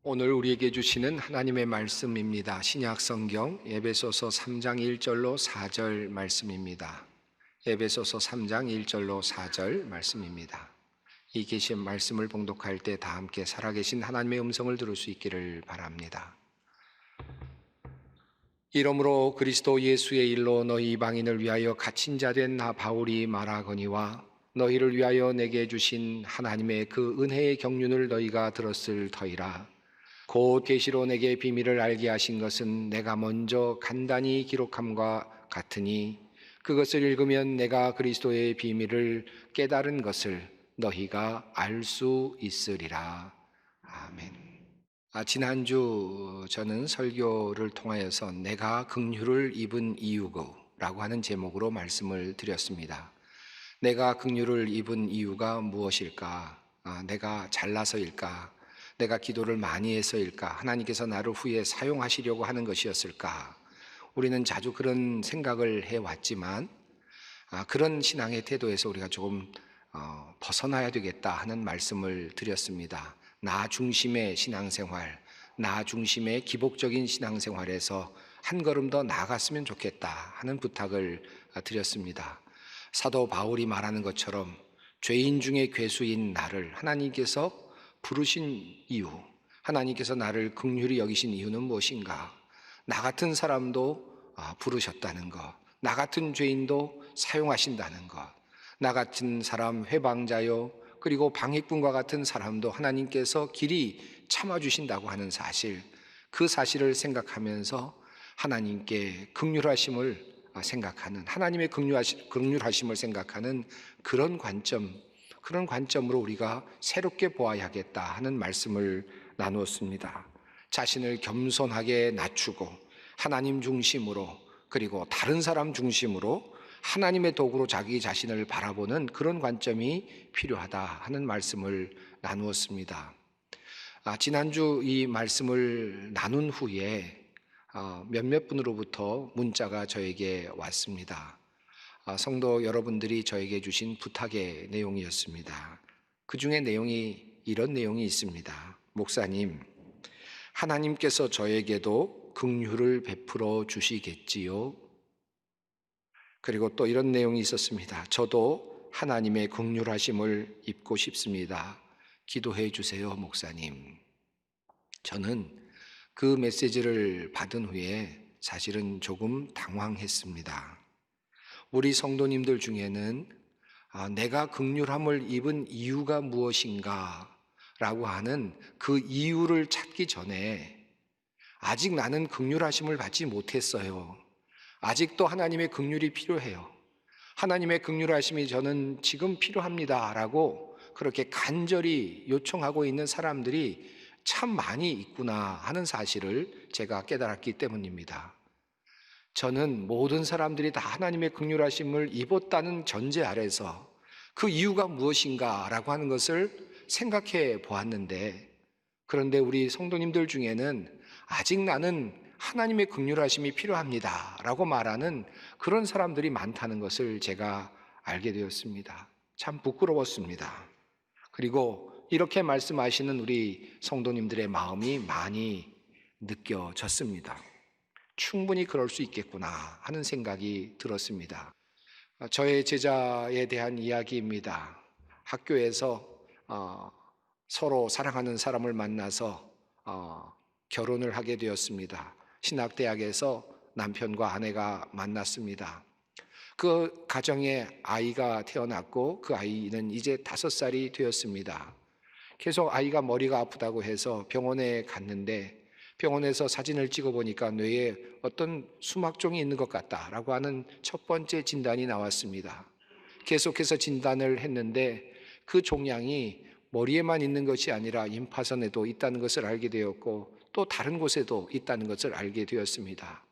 오늘 우리에게 주시는 하나님의 말씀입니다. 신약 성경 에베소서 3장 1절로 4절 말씀입니다. 에베소서 3장 1절로 4절 말씀입니다. 이 계신 말씀을 봉독할 때 다 함께 살아계신 하나님의 음성을 들을 수 있기를 바랍니다. 이러므로 그리스도 예수의 일로 너희 이방인을 위하여 갇힌 자 된 나 바울이 말하거니와 너희를 위하여 내게 주신 하나님의 그 은혜의 경륜을 너희가 들었을 터이라. 곧 계시로 내게 비밀을 알게 하신 것은 내가 먼저 간단히 기록함과 같으니 그것을 읽으면 내가 그리스도의 비밀을 깨달은 것을 너희가 알 수 있으리라. 아멘. 지난주 저는 설교를 통하여서 내가 긍휼을 입은 이유라고 하는 제목으로 말씀을 드렸습니다. 내가 긍휼을 입은 이유가 무엇일까? 내가 잘나서일까? 내가 기도를 많이 해서일까? 하나님께서 나를 후에 사용하시려고 하는 것이었을까? 우리는 자주 그런 생각을 해왔지만 그런 신앙의 태도에서 우리가 조금 벗어나야 되겠다 하는 말씀을 드렸습니다. 나 중심의 신앙생활, 나 중심의 기복적인 신앙생활에서 한 걸음 더 나아갔으면 좋겠다 하는 부탁을 드렸습니다. 사도 바울이 말하는 것처럼 죄인 중에 괴수인 나를 하나님께서 부르신 이유, 하나님께서 나를 긍휼히 여기신 이유는 무엇인가? 나 같은 사람도 부르셨다는 것, 나 같은 죄인도 사용하신다는 것, 나 같은 사람 회방자요 그리고 방해꾼과 같은 사람도 하나님께서 길이 참아주신다고 하는 사실, 그 사실을 생각하면서 하나님께 긍휼하심을 생각하는, 하나님의 긍휼하심을 생각하는 그런 관점으로 우리가 새롭게 보아야겠다 하는 말씀을 나누었습니다. 자신을 겸손하게 낮추고 하나님 중심으로, 그리고 다른 사람 중심으로 하나님의 도구로 자기 자신을 바라보는 그런 관점이 필요하다 하는 말씀을 나누었습니다. 지난주 이 말씀을 나눈 후에 몇몇 분으로부터 문자가 저에게 왔습니다. 성도 여러분들이 저에게 주신 부탁의 내용이었습니다. 그 중에 이런 내용이 있습니다. 목사님, 하나님께서 저에게도 긍휼을 베풀어 주시겠지요? 그리고 또 이런 내용이 있었습니다. 저도 하나님의 긍휼하심을 입고 싶습니다. 기도해 주세요, 목사님. 저는 그 메시지를 받은 후에 사실은 조금 당황했습니다. 우리 성도님들 중에는 내가 긍휼함을 입은 이유가 무엇인가 라고 하는 그 이유를 찾기 전에 아직 나는 긍휼하심을 받지 못했어요. 아직도 하나님의 긍휼이 필요해요. 하나님의 긍휼하심이 저는 지금 필요합니다 라고 그렇게 간절히 요청하고 있는 사람들이 참 많이 있구나 하는 사실을 제가 깨달았기 때문입니다. 저는 모든 사람들이 다 하나님의 긍휼하심을 입었다는 전제 아래서 그 이유가 무엇인가 라고 하는 것을 생각해 보았는데, 그런데 우리 성도님들 중에는 아직 나는 하나님의 긍휼하심이 필요합니다 라고 말하는 그런 사람들이 많다는 것을 제가 알게 되었습니다. 참 부끄러웠습니다. 그리고 이렇게 말씀하시는 우리 성도님들의 마음이 많이 느껴졌습니다. 충분히 그럴 수 있겠구나 하는 생각이 들었습니다. 저의 제자에 대한 이야기입니다. 학교에서 서로 사랑하는 사람을 만나서 결혼을 하게 되었습니다. 신학대학에서 남편과 아내가 만났습니다. 그 가정에 아이가 태어났고 그 아이는 이제 5살이 되었습니다. 계속 아이가 머리가 아프다고 해서 병원에 갔는데 병원에서 사진을 찍어보니까 뇌에 어떤 수막종이 있는 것 같다라고 하는 첫 번째 진단이 나왔습니다. 계속해서 진단을 했는데 그 종양이 머리에만 있는 것이 아니라 임파선에도 있다는 것을 알게 되었고 또 다른 곳에도 있다는 것을 알게 되었습니다.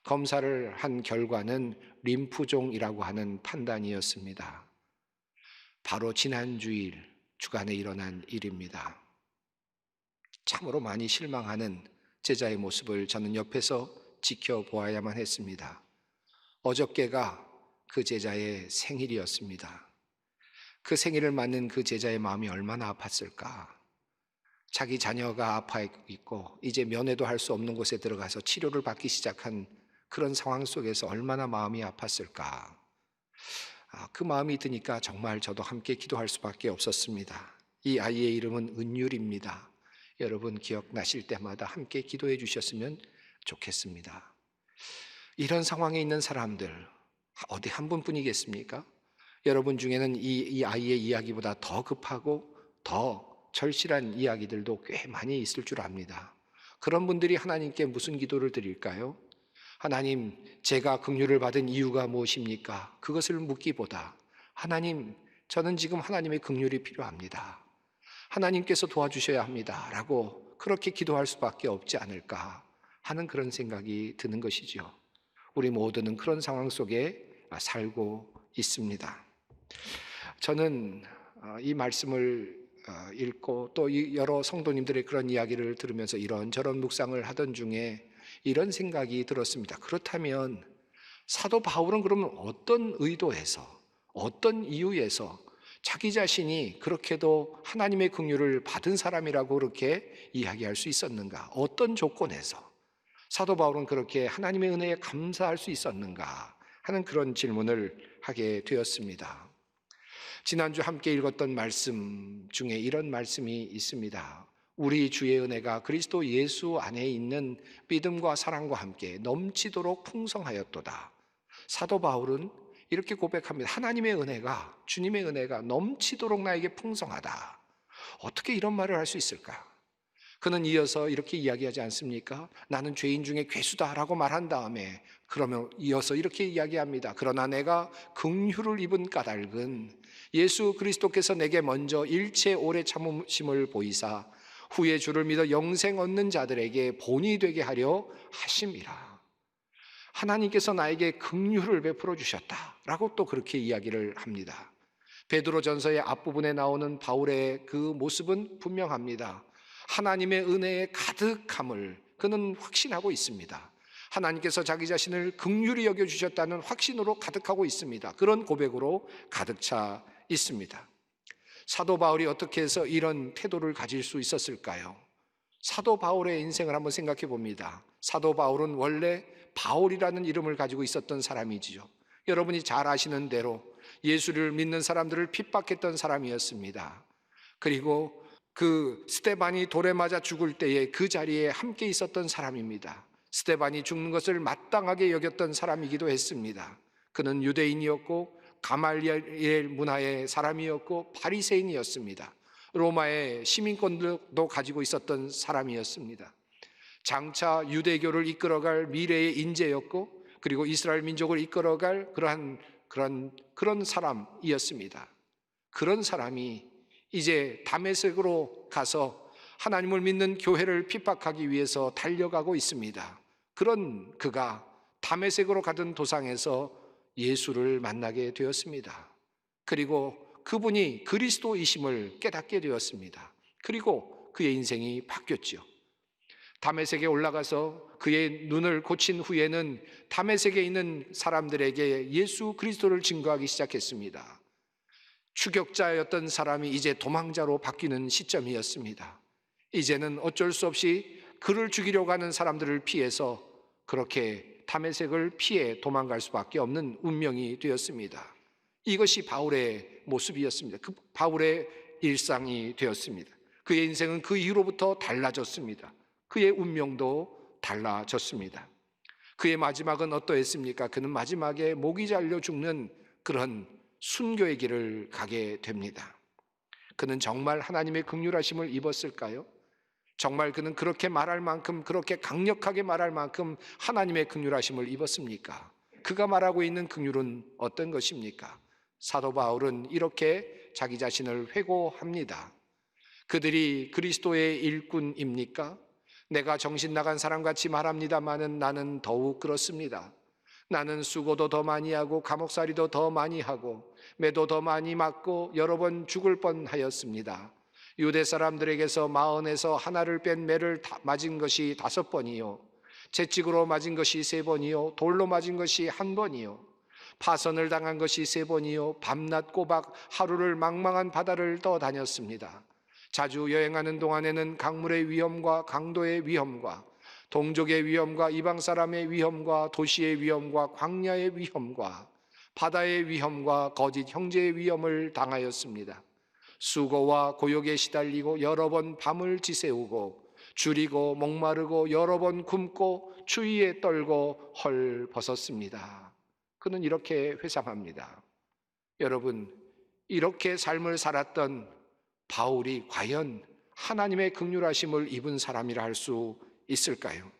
검사를 한 결과는 림프종이라고 하는 판단이었습니다. 바로 지난 주간에 일어난 일입니다. 참으로 많이 실망하는 제자의 모습을 저는 옆에서 지켜보아야만 했습니다. 어저께가 그 제자의 생일이었습니다. 그 생일을 맞는 그 제자의 마음이 얼마나 아팠을까. 자기 자녀가 아파 있고 이제 면회도 할 수 없는 곳에 들어가서 치료를 받기 시작한 그런 상황 속에서 얼마나 마음이 아팠을까. 그 마음이 드니까 정말 저도 함께 기도할 수밖에 없었습니다. 이 아이의 이름은 은율입니다. 여러분 기억나실 때마다 함께 기도해 주셨으면 좋겠습니다. 이런 상황에 있는 사람들 어디 한 분뿐이겠습니까? 여러분 중에는 이 아이의 이야기보다 더 급하고 더 절실한 이야기들도 꽤 많이 있을 줄 압니다. 그런 분들이 하나님께 무슨 기도를 드릴까요? 하나님, 제가 긍휼을 받은 이유가 무엇입니까? 그것을 묻기보다 하나님, 저는 지금 하나님의 긍휼이 필요합니다. 하나님께서 도와주셔야 합니다. 라고 그렇게 기도할 수밖에 없지 않을까 하는 그런 생각이 드는 것이죠. 우리 모두는 그런 상황 속에 살고 있습니다. 저는 이 말씀을 읽고 또 여러 성도님들의 그런 이야기를 들으면서 이런저런 묵상을 하던 중에 이런 생각이 들었습니다. 그렇다면 사도 바울은 그러면 어떤 의도에서, 어떤 이유에서 자기 자신이 그렇게도 하나님의 긍휼을 받은 사람이라고 그렇게 이야기할 수 있었는가? 어떤 조건에서 사도 바울은 그렇게 하나님의 은혜에 감사할 수 있었는가 하는 그런 질문을 하게 되었습니다. 지난주 함께 읽었던 말씀 중에 이런 말씀이 있습니다. 우리 주의 은혜가 그리스도 예수 안에 있는 믿음과 사랑과 함께 넘치도록 풍성하였도다. 사도 바울은 이렇게 고백합니다. 하나님의 은혜가, 주님의 은혜가 넘치도록 나에게 풍성하다. 어떻게 이런 말을 할 수 있을까? 그는 이어서 이렇게 이야기하지 않습니까? 나는 죄인 중에 괴수다라고 말한 다음에 그러면 이어서 이렇게 이야기합니다. 그러나 내가 긍휼을 입은 까닭은 예수 그리스도께서 내게 먼저 일체 오래 참으심을 보이사 후에 주를 믿어 영생 얻는 자들에게 본이 되게 하려 하심이라. 하나님께서 나에게 긍휼을 베풀어 주셨다라고 또 그렇게 이야기를 합니다. 베드로전서의 앞부분에 나오는 바울의 그 모습은 분명합니다. 하나님의 은혜에 가득함을 그는 확신하고 있습니다. 하나님께서 자기 자신을 긍휼히 여겨주셨다는 확신으로 가득하고 있습니다. 그런 고백으로 가득 차 있습니다. 사도 바울이 어떻게 해서 이런 태도를 가질 수 있었을까요? 사도 바울의 인생을 한번 생각해 봅니다. 사도 바울은 원래 바울이라는 이름을 가지고 있었던 사람이지요. 여러분이 잘 아시는 대로 예수를 믿는 사람들을 핍박했던 사람이었습니다. 그리고 그 스데반이 돌에 맞아 죽을 때에 그 자리에 함께 있었던 사람입니다. 스데반이 죽는 것을 마땅하게 여겼던 사람이기도 했습니다. 그는 유대인이었고 가말리엘 문화의 사람이었고 바리새인이었습니다. 로마의 시민권도 가지고 있었던 사람이었습니다. 장차 유대교를 이끌어갈 미래의 인재였고 그리고 이스라엘 민족을 이끌어갈 그런 사람이었습니다. 그런 사람이 이제 다메섹으로 가서 하나님을 믿는 교회를 핍박하기 위해서 달려가고 있습니다. 그런 그가 다메섹으로 가던 도상에서 예수를 만나게 되었습니다. 그리고 그분이 그리스도이심을 깨닫게 되었습니다. 그리고 그의 인생이 바뀌었죠. 다메섹에 올라가서 그의 눈을 고친 후에는 다메섹에 있는 사람들에게 예수 그리스도를 증거하기 시작했습니다. 추격자였던 사람이 이제 도망자로 바뀌는 시점이었습니다. 이제는 어쩔 수 없이 그를 죽이려고 하는 사람들을 피해서 그렇게 다메섹을 피해 도망갈 수밖에 없는 운명이 되었습니다. 이것이 바울의 모습이었습니다. 그 바울의 일상이 되었습니다. 그의 인생은 그 이후로부터 달라졌습니다. 그의 운명도 달라졌습니다. 그의 마지막은 어떠했습니까? 그는 마지막에 목이 잘려 죽는 그런 순교의 길을 가게 됩니다. 그는 정말 하나님의 긍휼하심을 입었을까요? 정말 그는 그렇게 말할 만큼, 그렇게 강력하게 말할 만큼 하나님의 긍휼하심을 입었습니까? 그가 말하고 있는 긍휼은 어떤 것입니까? 사도 바울은 이렇게 자기 자신을 회고합니다. 그들이 그리스도의 일꾼입니까? 내가 정신 나간 사람같이 말합니다마는 나는 더욱 그렇습니다. 나는 수고도 더 많이 하고 감옥살이도 더 많이 하고 매도 더 많이 맞고 여러 번 죽을 뻔하였습니다. 유대 사람들에게서 마흔에서 하나를 뺀 매를 맞은 것이 5번이요 채찍으로 맞은 것이 3번이요 돌로 맞은 것이 1번이요 파선을 당한 것이 3번이요 밤낮 꼬박 하루를 망망한 바다를 떠다녔습니다. 자주 여행하는 동안에는 강물의 위험과 강도의 위험과 동족의 위험과 이방 사람의 위험과 도시의 위험과 광야의 위험과 바다의 위험과 거짓 형제의 위험을 당하였습니다. 수고와 고역에 시달리고 여러 번 밤을 지새우고 줄이고 목마르고 여러 번 굶고 추위에 떨고 헐 벗었습니다. 그는 이렇게 회상합니다. 여러분, 이렇게 삶을 살았던 바울이 과연 하나님의 긍휼하심을 입은 사람이라 할 수 있을까요?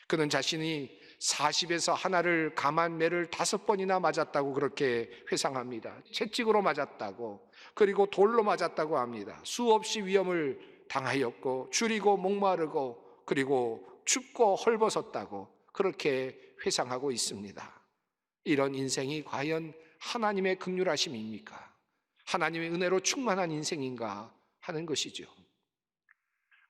그는 자신이 40에서 하나를 감한 매를 5번이나 맞았다고 그렇게 회상합니다. 채찍으로 맞았다고, 그리고 돌로 맞았다고 합니다. 수없이 위험을 당하였고 줄이고 목마르고 그리고 춥고 헐벗었다고 그렇게 회상하고 있습니다. 이런 인생이 과연 하나님의 긍휼하심입니까? 하나님의 은혜로 충만한 인생인가 하는 것이죠.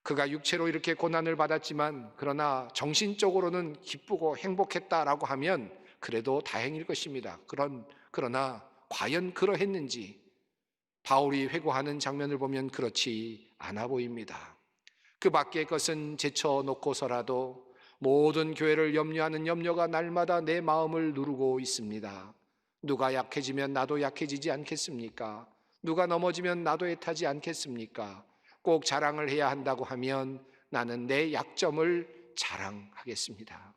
그가 육체로 이렇게 고난을 받았지만 그러나 정신적으로는 기쁘고 행복했다라고 하면 그래도 다행일 것입니다. 그러나 과연 그러했는지 바울이 회고하는 장면을 보면 그렇지 않아 보입니다. 그 밖의 것은 제쳐놓고서라도 모든 교회를 염려하는 염려가 날마다 내 마음을 누르고 있습니다. 누가 약해지면 나도 약해지지 않겠습니까? 누가 넘어지면 나도 애타지 않겠습니까? 꼭 자랑을 해야 한다고 하면 나는 내 약점을 자랑하겠습니다.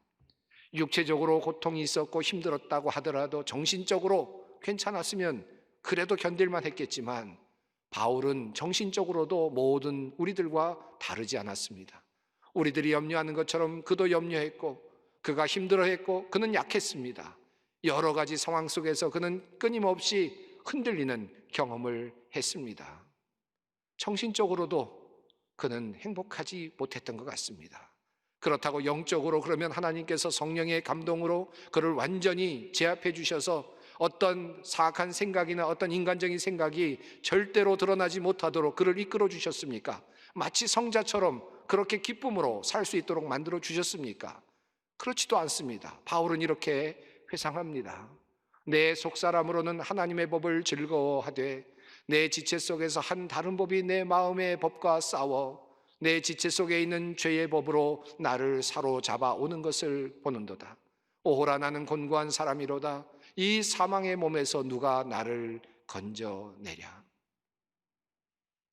육체적으로 고통이 있었고 힘들었다고 하더라도 정신적으로 괜찮았으면 그래도 견딜만 했겠지만 바울은 정신적으로도 모든 우리들과 다르지 않았습니다. 우리들이 염려하는 것처럼 그도 염려했고 그가 힘들어했고 그는 약했습니다. 여러 가지 상황 속에서 그는 끊임없이 흔들리는 경험을 했습니다. 정신적으로도 그는 행복하지 못했던 것 같습니다. 그렇다고 영적으로 그러면 하나님께서 성령의 감동으로 그를 완전히 제압해 주셔서 어떤 사악한 생각이나 어떤 인간적인 생각이 절대로 드러나지 못하도록 그를 이끌어 주셨습니까? 마치 성자처럼 그렇게 기쁨으로 살 수 있도록 만들어 주셨습니까? 그렇지도 않습니다. 바울은 이렇게 회상합니다. 내 속사람으로는 하나님의 법을 즐거워하되 내 지체 속에서 한 다른 법이 내 마음의 법과 싸워 내 지체 속에 있는 죄의 법으로 나를 사로잡아 오는 것을 보는도다. 오호라, 나는 곤고한 사람이로다. 이 사망의 몸에서 누가 나를 건져내랴.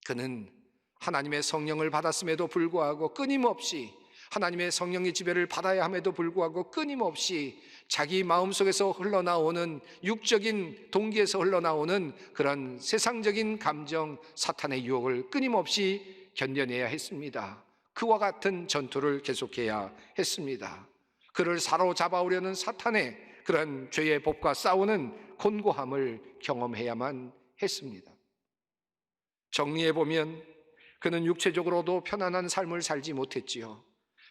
그는 하나님의 성령을 받았음에도 불구하고 끊임없이 하나님의 성령의 지배를 받아야 함에도 불구하고 끊임없이 자기 마음속에서 흘러나오는 육적인 동기에서 흘러나오는 그런 세상적인 감정, 사탄의 유혹을 끊임없이 견뎌내야 했습니다. 그와 같은 전투를 계속해야 했습니다. 그를 사로잡아오려는 사탄의 그런 죄의 법과 싸우는 곤고함을 경험해야만 했습니다. 정리해보면 그는 육체적으로도 편안한 삶을 살지 못했지요.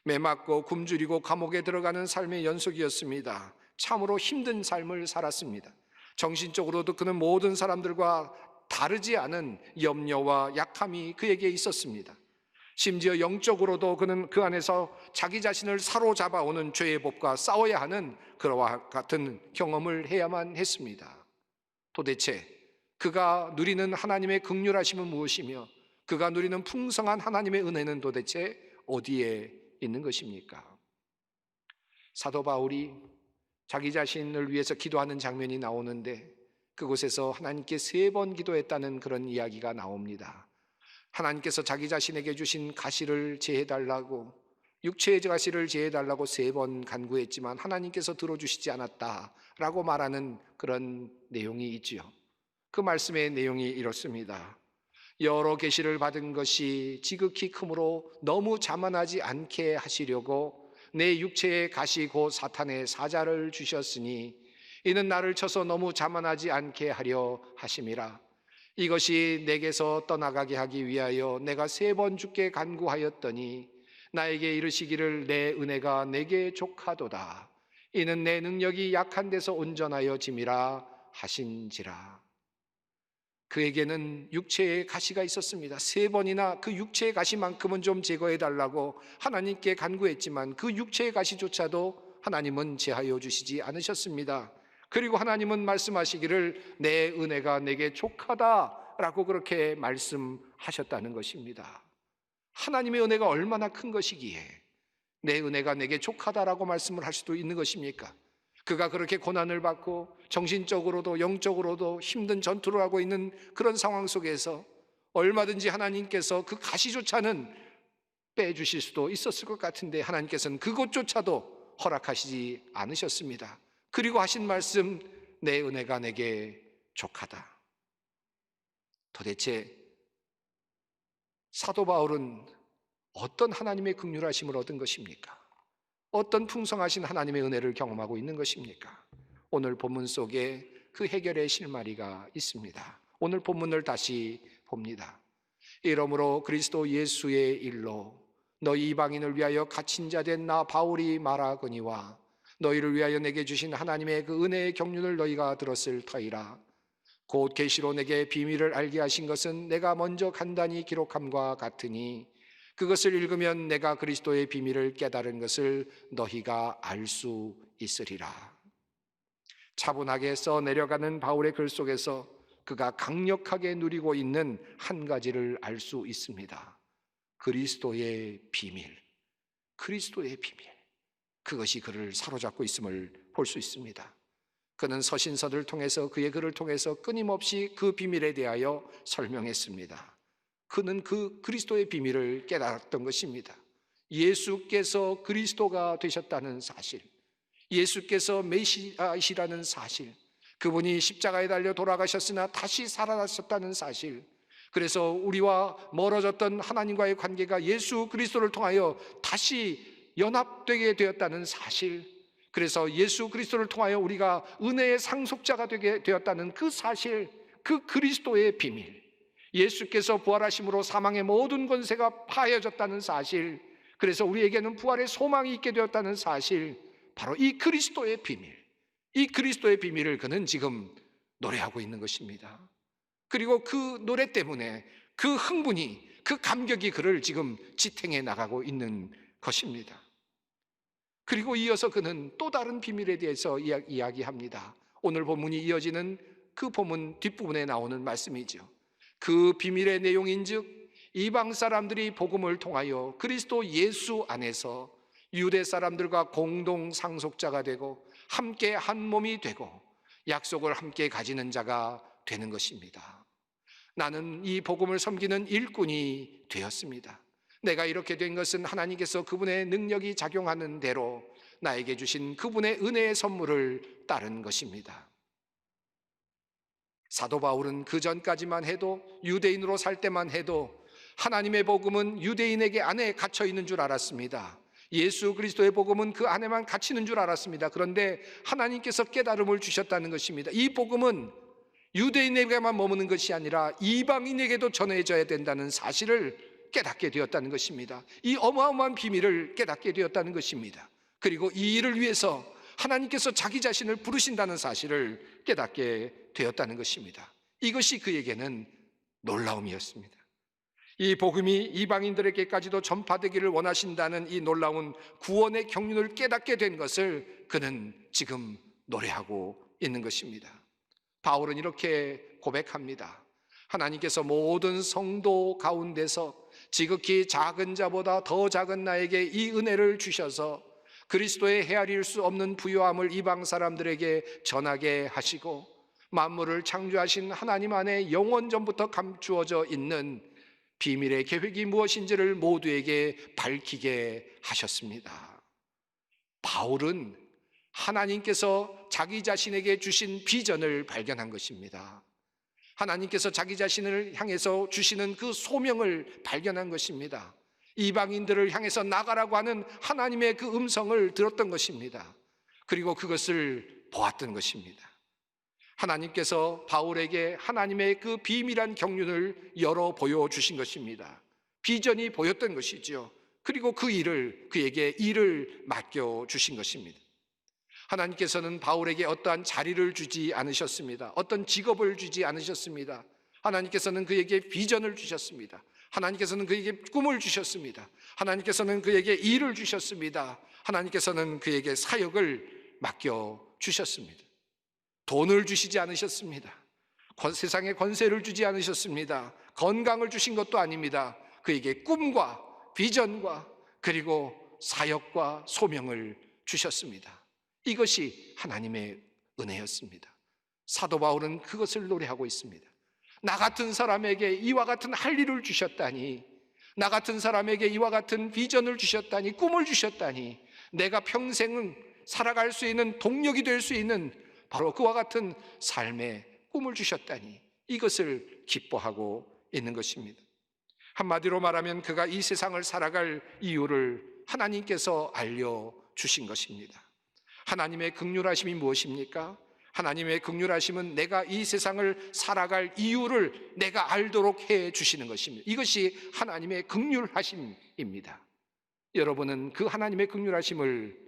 매맞고 굶주리고 감옥에 들어가는 삶의 연속이었습니다. 참으로 힘든 삶을 살았습니다. 정신적으로도 그는 모든 사람들과 다르지 않은 염려와 약함이 그에게 있었습니다. 심지어 영적으로도 그는 그 안에서 자기 자신을 사로잡아오는 죄의 법과 싸워야 하는 그와 같은 경험을 해야만 했습니다. 도대체 그가 누리는 하나님의 긍휼하심은 무엇이며 그가 누리는 풍성한 하나님의 은혜는 도대체 어디에 있는 것입니까? 사도 바울이 자기 자신을 위해서 기도하는 장면이 나오는데 그곳에서 하나님께 3번 기도했다는 그런 이야기가 나옵니다. 하나님께서 자기 자신에게 주신 가시를 제해달라고, 육체의 가시를 제해달라고 3번 간구했지만 하나님께서 들어주시지 않았다라고 말하는 그런 내용이 있지요. 그 말씀의 내용이 이렇습니다. 여러 계시를 받은 것이 지극히 크므로 너무 자만하지 않게 하시려고 내 육체의 가시 곧 사탄의 사자를 주셨으니 이는 나를 쳐서 너무 자만하지 않게 하려 하심이라. 이것이 내게서 떠나가게 하기 위하여 내가 3번 주께 간구하였더니 나에게 이르시기를 내 은혜가 내게 족하도다. 이는 내 능력이 약한 데서 온전하여 짐이라 하신지라. 그에게는 육체의 가시가 있었습니다. 3번이나 그 육체의 가시만큼은 좀 제거해달라고 하나님께 간구했지만 그 육체의 가시조차도 하나님은 제하여 주시지 않으셨습니다. 그리고 하나님은 말씀하시기를 내 은혜가 내게 족하다 라고 그렇게 말씀하셨다는 것입니다. 하나님의 은혜가 얼마나 큰 것이기에 내 은혜가 내게 족하다라고 말씀을 할 수도 있는 것입니까? 그가 그렇게 고난을 받고 정신적으로도 영적으로도 힘든 전투를 하고 있는 그런 상황 속에서 얼마든지 하나님께서 그 가시조차는 빼주실 수도 있었을 것 같은데 하나님께서는 그것조차도 허락하시지 않으셨습니다. 그리고 하신 말씀, 내 은혜가 내게 족하다. 도대체 사도 바울은 어떤 하나님의 긍휼하심을 얻은 것입니까? 어떤 풍성하신 하나님의 은혜를 경험하고 있는 것입니까? 오늘 본문 속에 그 해결의 실마리가 있습니다. 오늘 본문을 다시 봅니다. 이러므로 그리스도 예수의 일로 너희 이방인을 위하여 갇힌 자 된 나 바울이 말하거니와 너희를 위하여 내게 주신 하나님의 그 은혜의 경륜을 너희가 들었을 터이라. 곧 계시로 내게 비밀을 알게 하신 것은 내가 먼저 간단히 기록함과 같으니 그것을 읽으면 내가 그리스도의 비밀을 깨달은 것을 너희가 알 수 있으리라. 차분하게 써 내려가는 바울의 글 속에서 그가 강력하게 누리고 있는 한 가지를 알 수 있습니다. 그리스도의 비밀, 그리스도의 비밀. 그것이 그를 사로잡고 있음을 볼 수 있습니다. 그는 서신서를 통해서 그의 글을 통해서 끊임없이 그 비밀에 대하여 설명했습니다. 그는 그 그리스도의 비밀을 깨달았던 것입니다. 예수께서 그리스도가 되셨다는 사실, 예수께서 메시아이시라는 사실, 그분이 십자가에 달려 돌아가셨으나 다시 살아나셨다는 사실, 그래서 우리와 멀어졌던 하나님과의 관계가 예수 그리스도를 통하여 다시 연합되게 되었다는 사실, 그래서 예수 그리스도를 통하여 우리가 은혜의 상속자가 되게 되었다는 그 사실, 그 그리스도의 비밀, 예수께서 부활하심으로 사망의 모든 권세가 파해졌다는 사실, 그래서 우리에게는 부활의 소망이 있게 되었다는 사실, 바로 이 그리스도의 비밀, 이 그리스도의 비밀을 그는 지금 노래하고 있는 것입니다. 그리고 그 노래 때문에 그 흥분이, 그 감격이 그를 지금 지탱해 나가고 있는 것입니다. 그리고 이어서 그는 또 다른 비밀에 대해서 이야기합니다. 오늘 본문이 이어지는 그 본문 뒷부분에 나오는 말씀이죠. 그 비밀의 내용인즉 이방 사람들이 복음을 통하여 그리스도 예수 안에서 유대 사람들과 공동 상속자가 되고 함께 한 몸이 되고 약속을 함께 가지는 자가 되는 것입니다. 나는 이 복음을 섬기는 일꾼이 되었습니다. 내가 이렇게 된 것은 하나님께서 그분의 능력이 작용하는 대로 나에게 주신 그분의 은혜의 선물을 따른 것입니다. 사도 바울은 그 전까지만 해도, 유대인으로 살 때만 해도 하나님의 복음은 유대인에게 안에 갇혀 있는 줄 알았습니다. 예수 그리스도의 복음은 그 안에만 갇히는 줄 알았습니다. 그런데 하나님께서 깨달음을 주셨다는 것입니다. 이 복음은 유대인에게만 머무는 것이 아니라 이방인에게도 전해져야 된다는 사실을 깨닫게 되었다는 것입니다. 이 어마어마한 비밀을 깨닫게 되었다는 것입니다. 그리고 이 일을 위해서 하나님께서 자기 자신을 부르신다는 사실을 깨닫게 되었다는 것입니다. 이것이 그에게는 놀라움이었습니다. 이 복음이 이방인들에게까지도 전파되기를 원하신다는 이 놀라운 구원의 경륜을 깨닫게 된 것을 그는 지금 노래하고 있는 것입니다. 바울은 이렇게 고백합니다. 하나님께서 모든 성도 가운데서 지극히 작은 자보다 더 작은 나에게 이 은혜를 주셔서 그리스도의 헤아릴 수 없는 부요함을 이방 사람들에게 전하게 하시고 만물을 창조하신 하나님 안에 영원전부터 감추어져 있는 비밀의 계획이 무엇인지를 모두에게 밝히게 하셨습니다. 바울은 하나님께서 자기 자신에게 주신 비전을 발견한 것입니다. 하나님께서 자기 자신을 향해서 주시는 그 소명을 발견한 것입니다. 이방인들을 향해서 나가라고 하는 하나님의 그 음성을 들었던 것입니다. 그리고 그것을 보았던 것입니다. 하나님께서 바울에게 하나님의 그 비밀한 경륜을 열어 보여주신 것입니다. 비전이 보였던 것이죠. 그리고 그 일을, 그에게 일을 맡겨주신 것입니다. 하나님께서는 바울에게 어떠한 자리를 주지 않으셨습니다. 어떤 직업을 주지 않으셨습니다. 하나님께서는 그에게 비전을 주셨습니다. 하나님께서는 그에게 꿈을 주셨습니다. 하나님께서는 그에게 일을 주셨습니다. 하나님께서는 그에게 사역을 맡겨주셨습니다. 돈을 주시지 않으셨습니다. 세상에 권세를 주지 않으셨습니다. 건강을 주신 것도 아닙니다. 그에게 꿈과 비전과 그리고 사역과 소명을 주셨습니다. 이것이 하나님의 은혜였습니다. 사도 바울은 그것을 노래하고 있습니다. 나 같은 사람에게 이와 같은 할 일을 주셨다니, 나 같은 사람에게 이와 같은 비전을 주셨다니, 꿈을 주셨다니, 내가 평생은 살아갈 수 있는 동력이 될 수 있는 바로 그와 같은 삶의 꿈을 주셨다니, 이것을 기뻐하고 있는 것입니다. 한마디로 말하면 그가 이 세상을 살아갈 이유를 하나님께서 알려주신 것입니다. 하나님의 긍휼하심이 무엇입니까? 하나님의 긍휼하심은 내가 이 세상을 살아갈 이유를 내가 알도록 해 주시는 것입니다. 이것이 하나님의 긍휼하심입니다. 여러분은 그 하나님의 긍휼하심을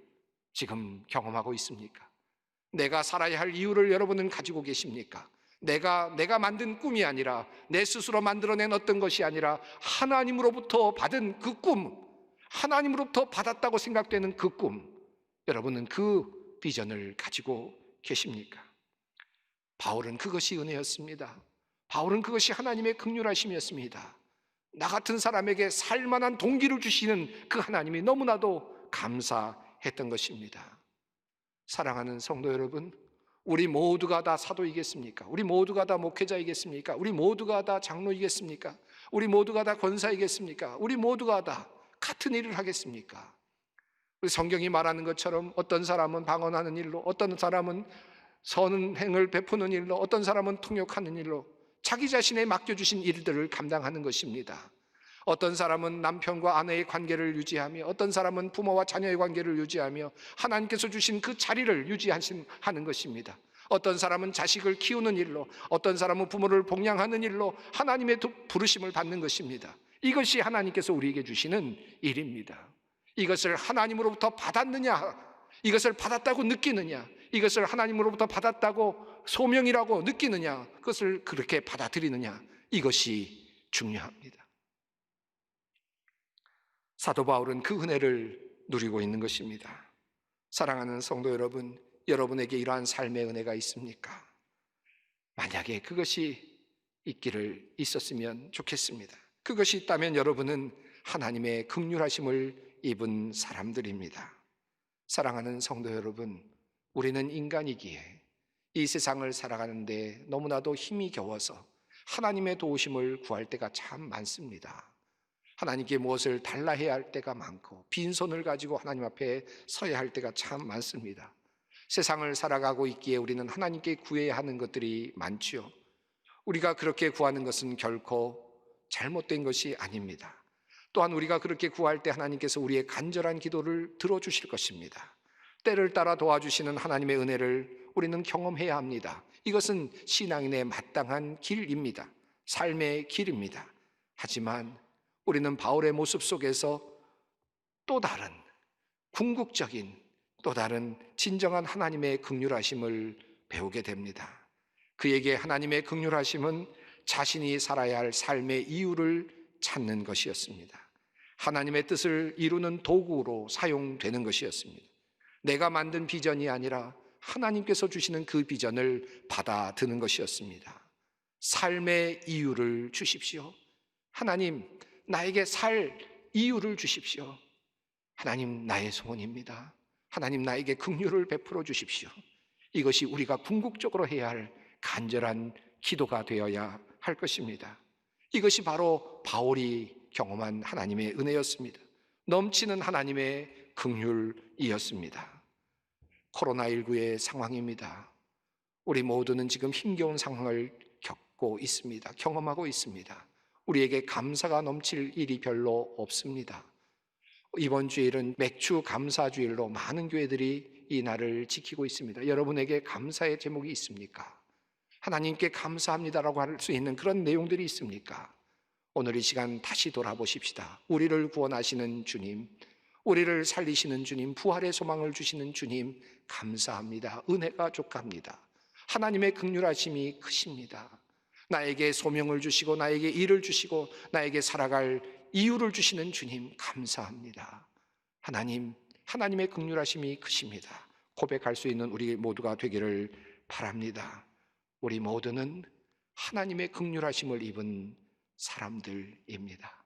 지금 경험하고 있습니까? 내가 살아야 할 이유를 여러분은 가지고 계십니까? 내가 만든 꿈이 아니라, 내 스스로 만들어낸 어떤 것이 아니라 하나님으로부터 받은 그 꿈, 하나님으로부터 받았다고 생각되는 그 꿈, 여러분은 그 비전을 가지고 계십니까? 바울은 그것이 은혜였습니다. 바울은 그것이 하나님의 긍휼하심이었습니다. 나 같은 사람에게 살만한 동기를 주시는 그 하나님이 너무나도 감사했던 것입니다. 사랑하는 성도 여러분, 우리 모두가 다 사도이겠습니까? 우리 모두가 다 목회자이겠습니까? 우리 모두가 다 장로이겠습니까? 우리 모두가 다 권사이겠습니까? 우리 모두가 다 같은 일을 하겠습니까? 우리 성경이 말하는 것처럼 어떤 사람은 방언하는 일로, 어떤 사람은 선행을 베푸는 일로, 어떤 사람은 통역하는 일로 자기 자신에 맡겨주신 일들을 감당하는 것입니다. 어떤 사람은 남편과 아내의 관계를 유지하며, 어떤 사람은 부모와 자녀의 관계를 유지하며 하나님께서 주신 그 자리를 유지하는 것입니다. 어떤 사람은 자식을 키우는 일로, 어떤 사람은 부모를 봉양하는 일로 하나님의 부르심을 받는 것입니다. 이것이 하나님께서 우리에게 주시는 일입니다. 이것을 하나님으로부터 받았느냐, 이것을 받았다고 느끼느냐, 이것을 하나님으로부터 받았다고 소명이라고 느끼느냐, 그것을 그렇게 받아들이느냐, 이것이 중요합니다. 사도 바울은 그 은혜를 누리고 있는 것입니다. 사랑하는 성도 여러분, 여러분에게 이러한 삶의 은혜가 있습니까? 만약에 그것이 있었으면 좋겠습니다. 그것이 있다면 여러분은 하나님의 긍휼하심을 입은 사람들입니다. 사랑하는 성도 여러분, 우리는 인간이기에 이 세상을 살아가는데 너무나도 힘이 겨워서 하나님의 도우심을 구할 때가 참 많습니다. 하나님께 무엇을 달라 해야 할 때가 많고, 빈손을 가지고 하나님 앞에 서야 할 때가 참 많습니다. 세상을 살아가고 있기에 우리는 하나님께 구해야 하는 것들이 많지요. 우리가 그렇게 구하는 것은 결코 잘못된 것이 아닙니다. 또한 우리가 그렇게 구할 때 하나님께서 우리의 간절한 기도를 들어주실 것입니다. 때를 따라 도와주시는 하나님의 은혜를 우리는 경험해야 합니다. 이것은 신앙인의 마땅한 길입니다. 삶의 길입니다. 하지만 우리는 바울의 모습 속에서 또 다른 궁극적인, 또 다른 진정한 하나님의 긍휼하심을 배우게 됩니다. 그에게 하나님의 긍휼하심은 자신이 살아야 할 삶의 이유를 찾는 것이었습니다. 하나님의 뜻을 이루는 도구로 사용되는 것이었습니다. 내가 만든 비전이 아니라 하나님께서 주시는 그 비전을 받아드는 것이었습니다. 삶의 이유를 주십시오. 하나님, 나에게 살 이유를 주십시오. 하나님, 나의 소원입니다. 하나님, 나에게 긍휼을 베풀어 주십시오. 이것이 우리가 궁극적으로 해야 할 간절한 기도가 되어야 할 것입니다. 이것이 바로 바울이 경험한 하나님의 은혜였습니다. 넘치는 하나님의 긍휼이었습니다. 코로나19의 상황입니다. 우리 모두는 지금 힘겨운 상황을 겪고 있습니다. 경험하고 있습니다. 우리에게 감사가 넘칠 일이 별로 없습니다. 이번 주일은 맥주 감사주일로 많은 교회들이 이 날을 지키고 있습니다. 여러분에게 감사의 제목이 있습니까? 하나님께 감사합니다라고 할 수 있는 그런 내용들이 있습니까? 오늘 이 시간 다시 돌아보십시다. 우리를 구원하시는 주님, 우리를 살리시는 주님, 부활의 소망을 주시는 주님, 감사합니다. 은혜가 족합니다. 하나님의 긍휼하심이 크십니다. 나에게 소명을 주시고 나에게 일을 주시고 나에게 살아갈 이유를 주시는 주님, 감사합니다. 하나님, 하나님의 긍휼하심이 크십니다. 고백할 수 있는 우리 모두가 되기를 바랍니다. 우리 모두는 하나님의 긍휼하심을 입은 사람들입니다.